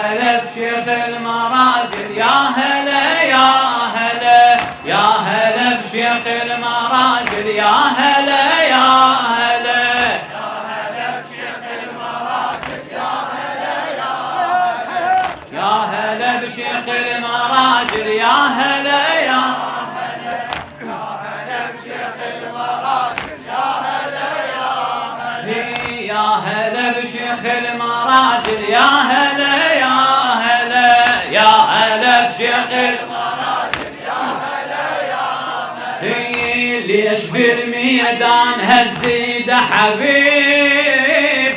هلا بشيخ المراجل، يا هلا يا هلا، يا هلا بشيخ المراجل، يا هلا يا هلا، يا هلا بشيخ المراجل، يا هلا يا هلا، يا هلا بشيخ المراجل، يا هلا يا هلا، يا هلا بشيخ المراجل، يا هلا يا هلا، يا هلا بشيخ المراجل، يا هلا يا هلا، يا هلا بشيخ المراجل، يا هلا يا هلا. ليش بالميدان هالزيد حبيب،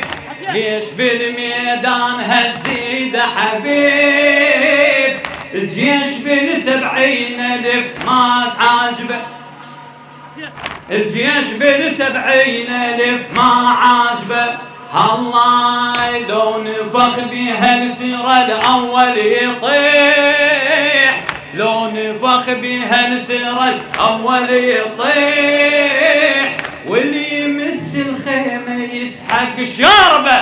ليش بالميدان هالزيد حبيب، الجيش ب70,000 ما عاجبه، الجيش ب70,000 ما عاجبه، الله لو نفخ بها السيرة الأول يطيح، لو نفخ بها السيرة الأول يطيح، واللي يمس الخيمة يسحق شربه،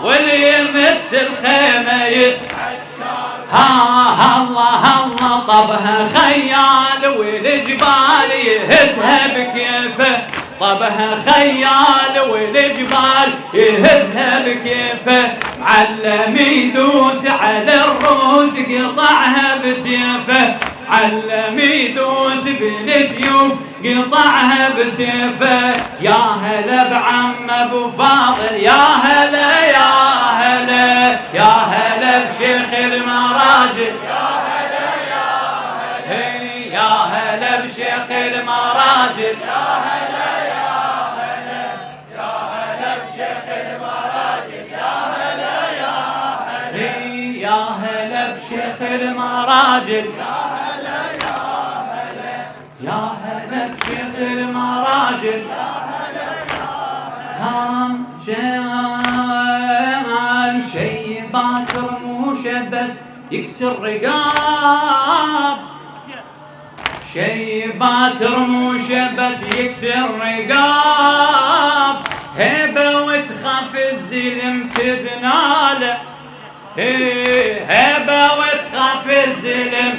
واللي يمس الخيمة يسحق شربه، الله الله طبها خيال والجبال يهزها بكيفه، طبها خيال والجبال يهزها بكيفه، معلم يدوس على الروس قطعها بسيفه، علم يدوس بالسيوف قطعها بسيفه، يا هلا بعم ابو فاضل، يا هلا يا هلا، يا هلا بشيخ المراجل، يا هلا يا هلا، يا هلا بشيخ المراجل، يا هلا يا هلا، يا هلا بشيخ المراجل، يا هلا يا هلا، يا هلا بشيخ المراجل، يا هلا بشيخ المراجل، يا هلا يا هلا، شيبات رموشه بس يكسر رقاب، شيبات رموشه بس يكسر رقاب، هيبه وتخاف الزلم تدناله، هيبه وتخاف الزلم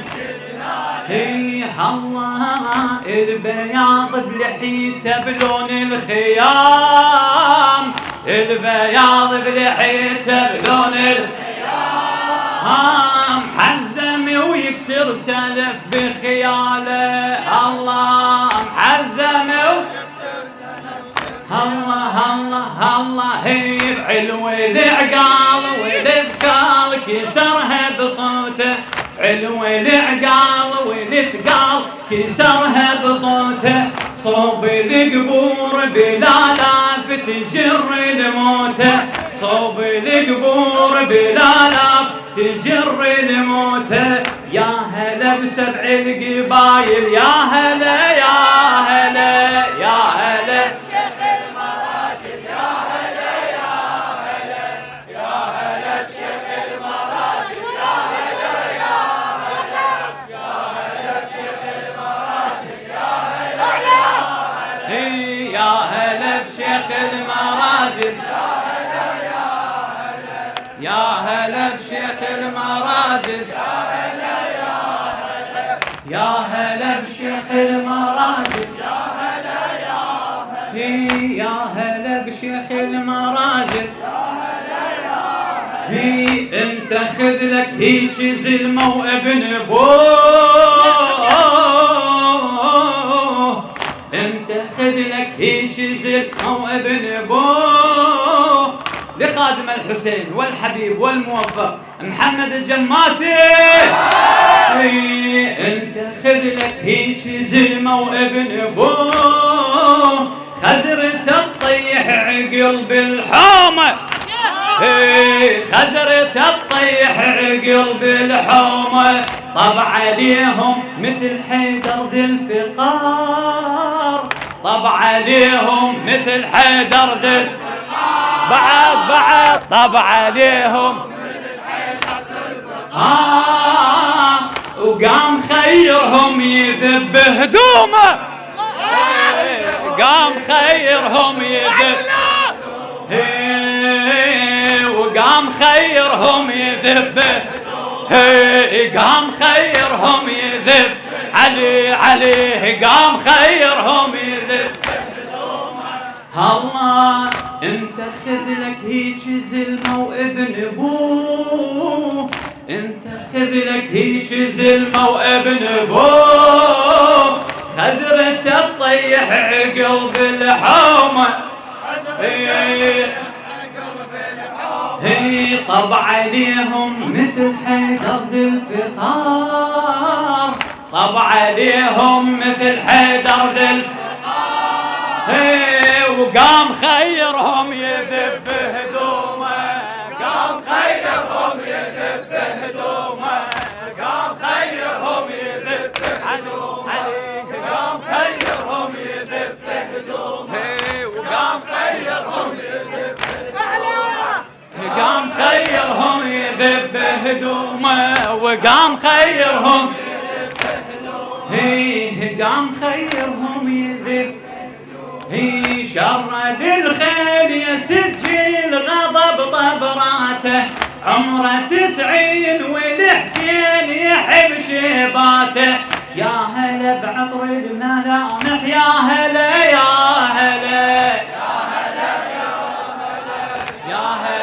الله، البياض بلحيته بلون الخيام، البياض بلحيته بلون الخيام، حزم ويكسر سلف بخياله، الله محزم ويكسر سلف الله الله الله، هي بعلو العقال والثقال كسرها بصوته، علو العقال والثقال كسرها بصوته، صوب القبور بالالاف تجر الموتى، صوب القبور بالالاف تجر الموتى، يا هلا بسبع القبايل، يا هلا يا هلا، يا هلا بشيخ المراجل، يا هلا يا هلا، يا هلا بشيخ المراجل، يا هلا يا هلا، يا هلا بشيخ المراجل، يا هلا يا هلا، يا هلا بشيخ المراجل، يا هلا بشيخ المراجل، يا هلا بشيخ المراجل، يا هلا يا هلا، يا هلا بشيخ المراجل، يا هلا يا هلا، انت خذ لك هيك زلمه وابن ابوه، انت خذ لك هيك زلمه وابن ابوه، لخادم الحسين والحبيب والموفق محمد الجماسي، انت خذ لك هيك زلمه وابن ابوه، خزرته تطيح عقل بالحومه، خزرته تطيح عقل بالحومه، طب عليهم مثل حيدر ذي الفقار، طب عليهم مثل حيدر ذي الفقار، بعد طب عليهم مثل حيدر ذي الفقار، وقام خيرهم يذب هدومه، قام خيرهم يذب، وقام قام خيرهم يذب، قام خيرهم يذب، علي عليه قام خيرهم يذب. الله انت خذ لك هيك زلمه وابن ابوه، انت خذ لك هيك زلمه وابن ابوه، خزرته تطيح عقل بالحومه، هي طب عليهم مثل حيدر ذي الفطار، طب عليهم مثل حيدر ذي الفطار، وقام خيرهم يذب هدومه، قام خيرهم يذب هدومه، قام خيرهم يذب هدومه، قام خيرهم يذب هدومه، وقام خيرهم يذب هدومه، قام خيرهم يذب هدومه، وقام خيرهم يذب هدومه، قام خيرهم يذب. هي شرد الخيل يسجل غضب طبراته، عمره 90 والحسين يحب شيباته، يا هلا بعطر الملامح، يا هلا يا هلا يا هلا يا هلا يا هلا